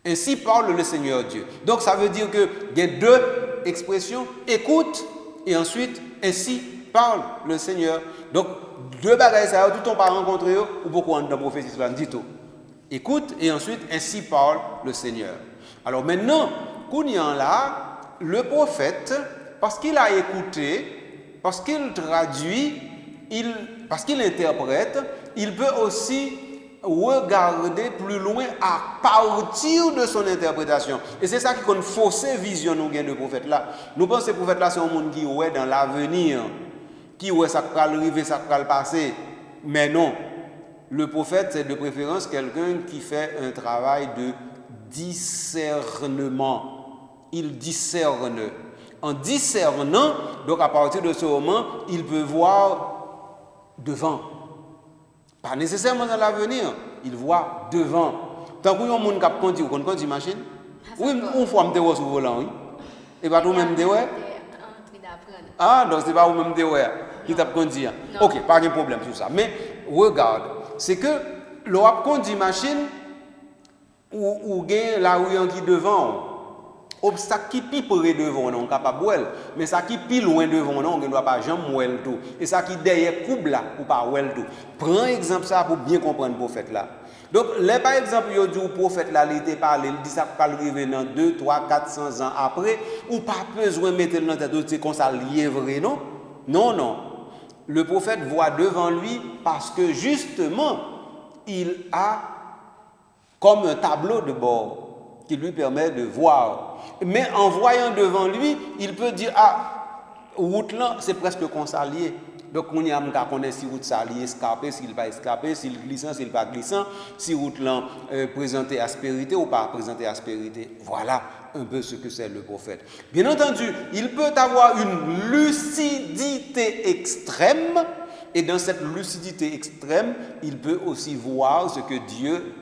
Ainsi parle le Seigneur Dieu. Donc, ça veut dire qu'il y a deux expressions, écoute, et ensuite, ainsi parle le Seigneur. Donc, deux bagages, ça, tout on pas rencontrer, ou pourquoi dans la prophétie, ça dit tout. Écoute, et ensuite, ainsi parle le Seigneur. Alors maintenant, Kounian là, le prophète, parce qu'il a écouté, parce qu'il traduit, parce qu'il interprète, il peut aussi regarder plus loin à partir de son interprétation. Et c'est ça qui a une fausse vision nous gagne de prophète là. Nous pensons que le prophète là c'est un monde qui est dans l'avenir, qui est ça va arriver, ça va passer. Mais non, le prophète c'est de préférence quelqu'un qui fait un travail de discernement. Il discerne. En discernant, donc à partir de ce moment, il peut voir devant. Pas nécessairement dans l'avenir, il voit devant. Tant qu'il y a un monde qui conduit, vous conduisez une machine? Oui, on fait un déo sur le volant, oui. Et pas tout-même déo? Ah, donc c'est pas vous-même déo qui t'a conduit. Ok, pas de problème sur ça. Mais regarde, c'est que l'on a conduit une machine, ou gain la rue qui devant obstacle qui pi près devant non capable voir mais ça qui pi loin devant non on ne doit pas jamais voir tout et ça qui derrière coupe là ou pas voir tout prends exemple ça pour bien comprendre le prophète là donc là par exemple yo dit au prophète là il était parlé il dit ça pas arriver dans 2 3 400 ans après ou pas besoin mettre dans tête c'est comme ça lié vrai non non le prophète voit devant lui parce que justement il a comme un tableau de bord qui lui permet de voir. Mais en voyant devant lui, il peut dire, ah, route là, c'est presque consalié. Donc, on y a qu'à connaître si route ça est escarpé, s'il pas escarpé, s'il glissant, s'il pas glissant, si route là présenter aspérité ou pas présenter aspérité. Voilà un peu ce que c'est le prophète. Bien entendu, il peut avoir une lucidité extrême, et dans cette lucidité extrême, il peut aussi voir ce que Dieu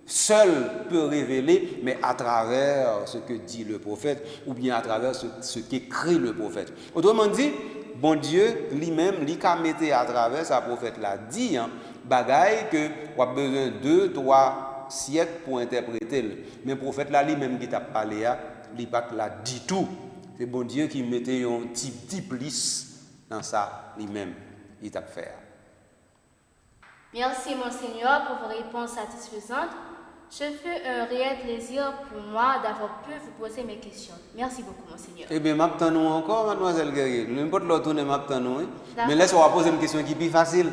seul peut révéler, mais à travers ce que dit le prophète, ou bien à travers ce qu'écrit le prophète. Autrement dit, bon Dieu lui-même, lui qu'a mis à travers sa prophète l'a dit, bagaille que on a besoin de 2-3 siècles pour interpréter. Mais le prophète là lui-même qui t'a parlé, il pas là dit tout. C'est bon Dieu qui mettait un petit plis dans ça lui-même, il t'a fait. Merci, Monseigneur, pour vos réponses satisfaisantes. Ce fut un réel plaisir pour moi d'avoir pu vous poser mes questions. Merci beaucoup, Monseigneur. Eh bien, m'attendons encore, mademoiselle Guerrier. N'importe l'autre tourner, m'attendons. Mais laisse-moi poser une question qui est plus facile.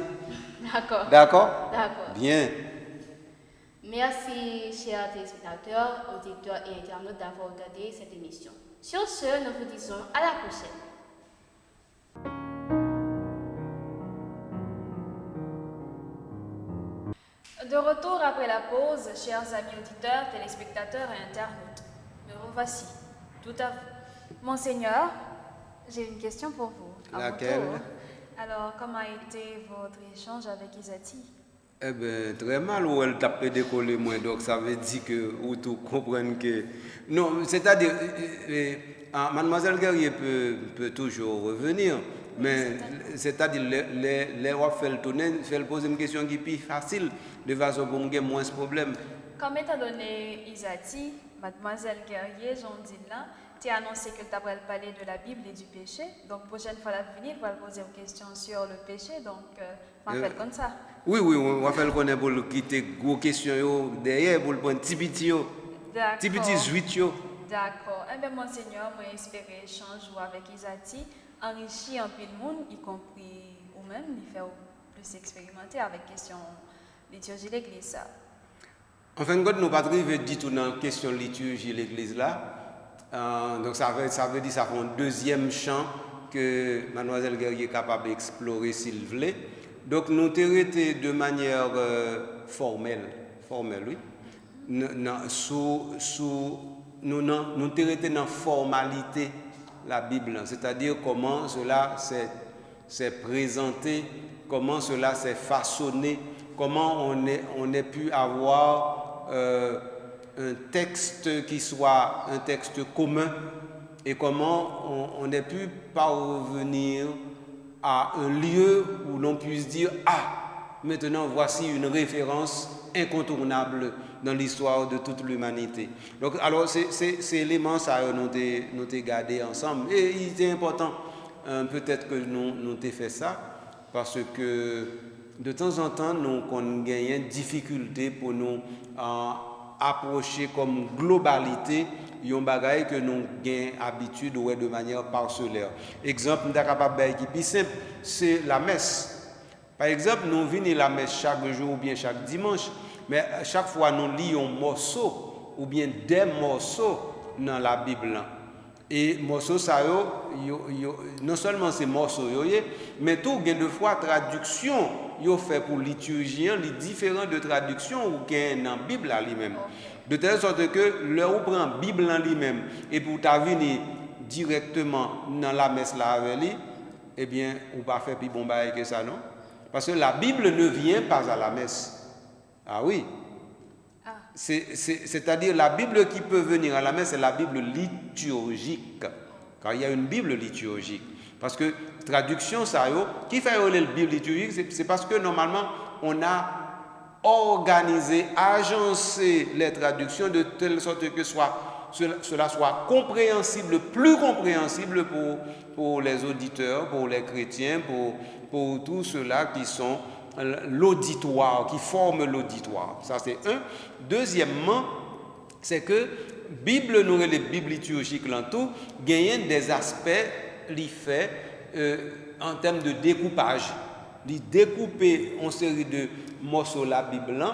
D'accord. D'accord? D'accord. Bien. Merci, chers téléspectateurs, auditeurs et internautes, d'avoir regardé cette émission. Sur ce, nous vous disons à la prochaine. De retour après la pause, chers amis auditeurs, téléspectateurs et internautes, me revoici, tout à vous. Monseigneur, j'ai une question pour vous. Laquelle? Alors, comment a été votre échange avec Isati? Eh bien, très mal, où elle t'a fait décoller moins, donc ça veut dire que vous tout comprenez que... Non, c'est-à-dire, mademoiselle Guerrier peut toujours revenir, mais c'est-à-dire, les rois fait le tourner, fait le poser une question qui est plus facile, de façon pour avoir moins de problème. Comme étant donné Isati, mademoiselle Guerrier, j'en dis là, tu as annoncé que tu as parlé de la Bible et du péché. Donc, prochaine fois à venir, tu vas poser une question sur le péché. Donc, on va faire comme ça. Oui, on va faire le connaître pour quitter gros questions derrière, pour le prendre petit petit juit. D'accord. Eh bien, Monseigneur, moi, espérer échanger avec Isati, enrichir un peu le monde, y compris ou-même, lui faire plus expérimenter avec question liturgie de l'église. En fin de compte, nous ne pouvons pas dire tout dans la question liturgie de l'église là. Donc ça veut dire que ça fait un deuxième champ que mademoiselle Guerrier est capable d'explorer s'il voulait. Donc nous traiter de manière formelle, oui. Nous traiter dans la formalité la Bible, c'est-à-dire comment cela s'est présenté, comment cela s'est façonné, comment on ait pu avoir un texte qui soit un texte commun et comment on ait pu parvenir à un lieu où l'on puisse dire « Ah, maintenant voici une référence incontournable dans l'histoire de toute l'humanité. » Donc, alors, ces éléments, ça, nous avons gardé ensemble. Et il était important, peut-être que nous avons fait ça, parce que de temps en temps, nous avons gagné une difficulté pour nous approcher comme globalité un bagage que nous avons habitude ouais, de manière parcellaire. Exemple, nous sommes capables qui plus simple, c'est la messe. Par exemple, nous venons la messe chaque jour ou bien chaque dimanche, mais chaque fois nous lisons un morceau ou bien des morceaux dans la Bible. Et morceaux ça non seulement ces morceaux mais tout gain de fois traduction yo fait pour liturgien les différents de traduction ou gain dans Bible lui-même. De telle sorte que là où prend Bible en lui-même et pour ta venir directement dans la messe là avec lui, eh bien on pas faire plus bon bail que ça non? Parce que la Bible ne vient pas à la messe. Ah oui. C'est-à-dire la Bible qui peut venir à la messe, c'est la Bible liturgique. Car il y a une Bible liturgique. Parce que traduction, ça, qui fait la Bible liturgique, c'est parce que normalement, on a organisé, agencé les traductions de telle sorte que cela soit compréhensible, plus compréhensible pour les auditeurs, pour les chrétiens, pour tous ceux-là qui sont l'auditoire, qui forme l'auditoire. Ça, c'est un. Deuxièmement, c'est que Bible, nous, les Bibles liturgiques, tout, gagnent des aspects, les fait en termes de découpage. Ils découper une série de morceaux la Bible,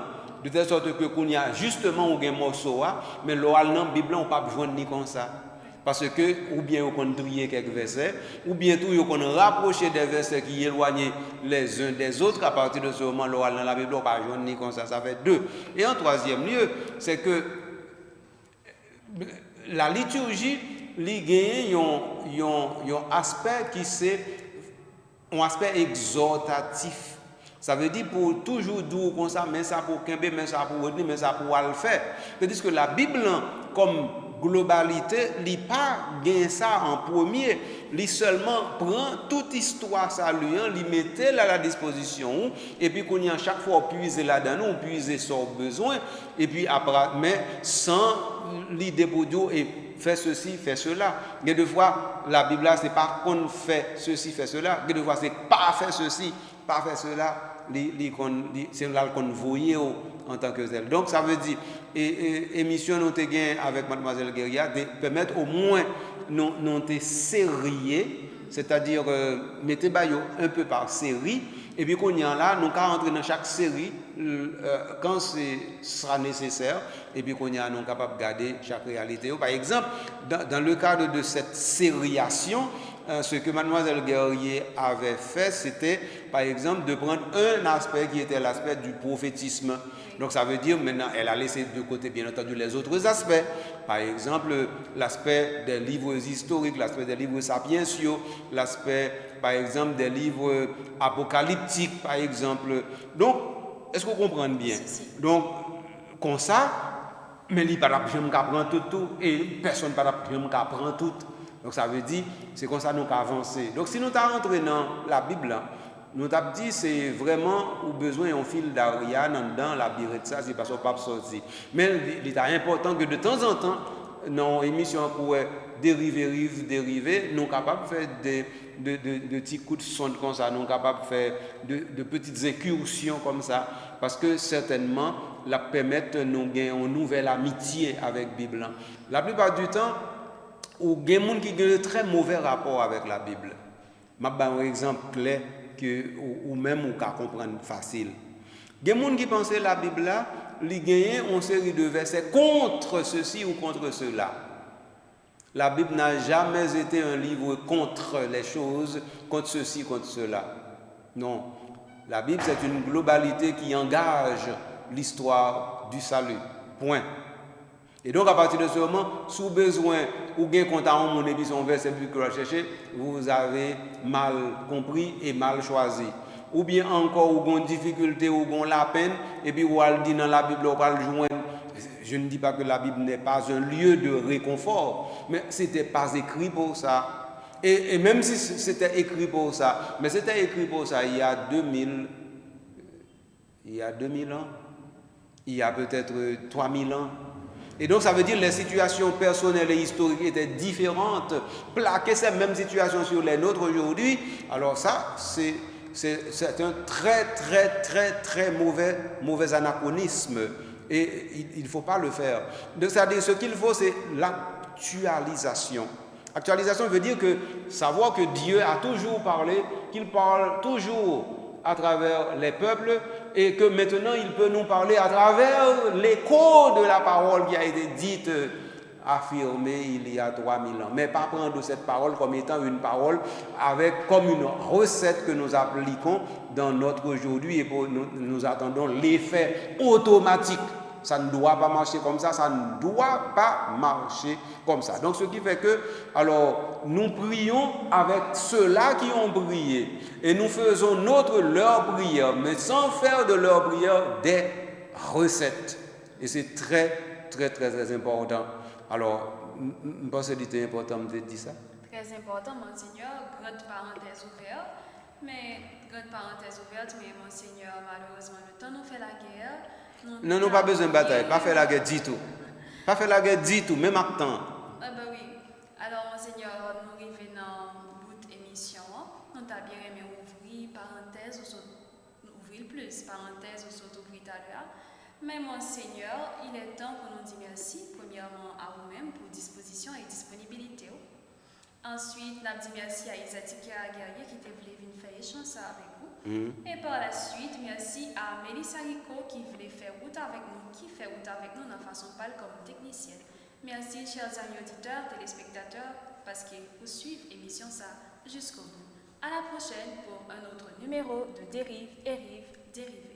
de telle sorte que qu'on y a justement un morceau, mais l'oral dans la Bible, on ne peut pas joindre ni comme ça. Parce que, ou bien on trier quelques versets, ou bien tout on rapprocher des versets qui éloignent les uns des autres. À partir de ce moment, l'oral dans la Bible, on ne peut pas joindre ni comme ça, ça fait deux. Et en troisième lieu, c'est que la liturgie, il y a un aspect qui c'est un aspect exhortatif. Ça veut dire pour toujours dire comme ça, mais ça pour Kembe, mais ça pour retenir, mais ça pour le faire. C'est-à-dire que la Bible, comme globalité, il pas gain ça en premier, il seulement prend toute histoire ça lui, il mettait là à la disposition et puis qu'on y a chaque fois puiser là-dedans, on puiser son besoin et puis après mais sans l'idée pour dire et fait ceci, fait cela. Et des fois la Bible là c'est pas qu'on fait ceci, fait cela, et des fois c'est pas faire ceci, pas faire cela. C'est là qu'on voyait en tant que tel. Donc ça veut dire émission nous avons avec mademoiselle Guerria de permettre au moins nous te sérier, c'est-à-dire mettez un peu par série et puis qu'on y a là nous allons rentrer dans chaque série quand ce sera nécessaire et puis qu'on y a nous capable de garder chaque réalité. Par exemple dans le cadre de cette sériation, ce que mademoiselle Guerrier avait fait, c'était par exemple de prendre un aspect qui était l'aspect du prophétisme. Donc ça veut dire maintenant elle a laissé de côté bien entendu les autres aspects. Par exemple l'aspect des livres historiques, l'aspect des livres sapientiaux, l'aspect par exemple des livres apocalyptiques par exemple. Donc est-ce que vous comprenez bien? Donc comme ça, mais il n'y a pas de gens qui apprennent tout et personne ne peut apprendre tout. Donc ça veut dire, c'est comme ça que nous avons avancé. Donc si nous avons rentré dans la Bible, nous avons dit c'est vraiment au besoin d'un fil d'Ariane dans la birette, ça c'est parce qu'on ne peut pas sortir. Mais il est important que de temps en temps, dans l'émission pour dériver, nous sommes capables de faire de petits coups de sonde comme ça, nous sommes capables de faire de petites incursions comme ça, parce que certainement, la permettent de nous gagner une nouvelle amitié avec la Bible. La plupart du temps, ou il y a des gens qui ont un très mauvais rapport avec la Bible. Je vais vous donner un exemple clair que ou même ou qu'à comprendre facile. Il y a des gens qui pensent que la Bible là, ils gagnent une série de versets contre ceci ou contre cela. La Bible n'a jamais été un livre contre les choses, contre ceci, contre cela. Non. La Bible, c'est une globalité qui engage l'histoire du salut. Point. Et donc, à partir de ce moment, sous besoin ou bien compte en mon émission verset que vous cherchez, vous avez mal compris et mal choisi. Ou bien encore, ou une difficulté, ou la peine, et puis vous allez dire dans la Bible, vous allez joindre. Je ne dis pas que la Bible n'est pas un lieu de réconfort, mais ce n'était pas écrit pour ça. Et même si c'était écrit pour ça, mais c'était écrit pour ça il y a 2000 ans, il y a peut-être 3000 ans. Et donc ça veut dire que les situations personnelles et historiques étaient différentes. Plaquer ces mêmes situations sur les nôtres aujourd'hui, alors ça, c'est un très mauvais anachronisme. Et il ne faut pas le faire. Donc, c'est-à-dire ce qu'il faut, c'est l'actualisation. Actualisation veut dire que savoir que Dieu a toujours parlé, qu'il parle toujours à travers les peuples et que maintenant il peut nous parler à travers l'écho de la parole qui a été dite, affirmée il y a 3000 ans. Mais pas prendre cette parole comme étant une parole avec comme une recette que nous appliquons dans notre aujourd'hui et nous attendons l'effet automatique. Ça ne doit pas marcher comme ça, ça ne doit pas marcher comme ça. Donc ce qui fait que, alors, nous prions avec ceux-là qui ont prié et nous faisons leur prière, mais sans faire de leur prière des recettes. Et c'est très important. Alors, je pense que c'est important de dire ça. Très important, Monseigneur, grande parenthèse ouverte, mais Monseigneur, malheureusement, le temps nous fait la guerre. Non, pas besoin de bataille, pas faire la guerre du tout. Pas faire la guerre du tout, même en temps. Ah ben oui. Alors, Monseigneur, nous arrivons dans le bout de l'émission. Nous avons bien aimé ouvrir parenthèse, ouvrir plus, parenthèse, ouvrir tout à l'heure. Mais Monseigneur, il est temps pour nous dire merci, premièrement à vous-même pour disposition et disponibilité. Ensuite, nous avons dit merci à Isatique Guerrier qui était venu faire échanger avec vous. Et par la suite, merci à Mélissa Rico qui voulait faire route avec nous, qui fait route avec nous de façon pâle comme technicienne. Merci, chers amis auditeurs, téléspectateurs, parce qu'ils vous suivent l'émission ça jusqu'au bout. À la prochaine pour un autre numéro de Dérive et Rive dérivée.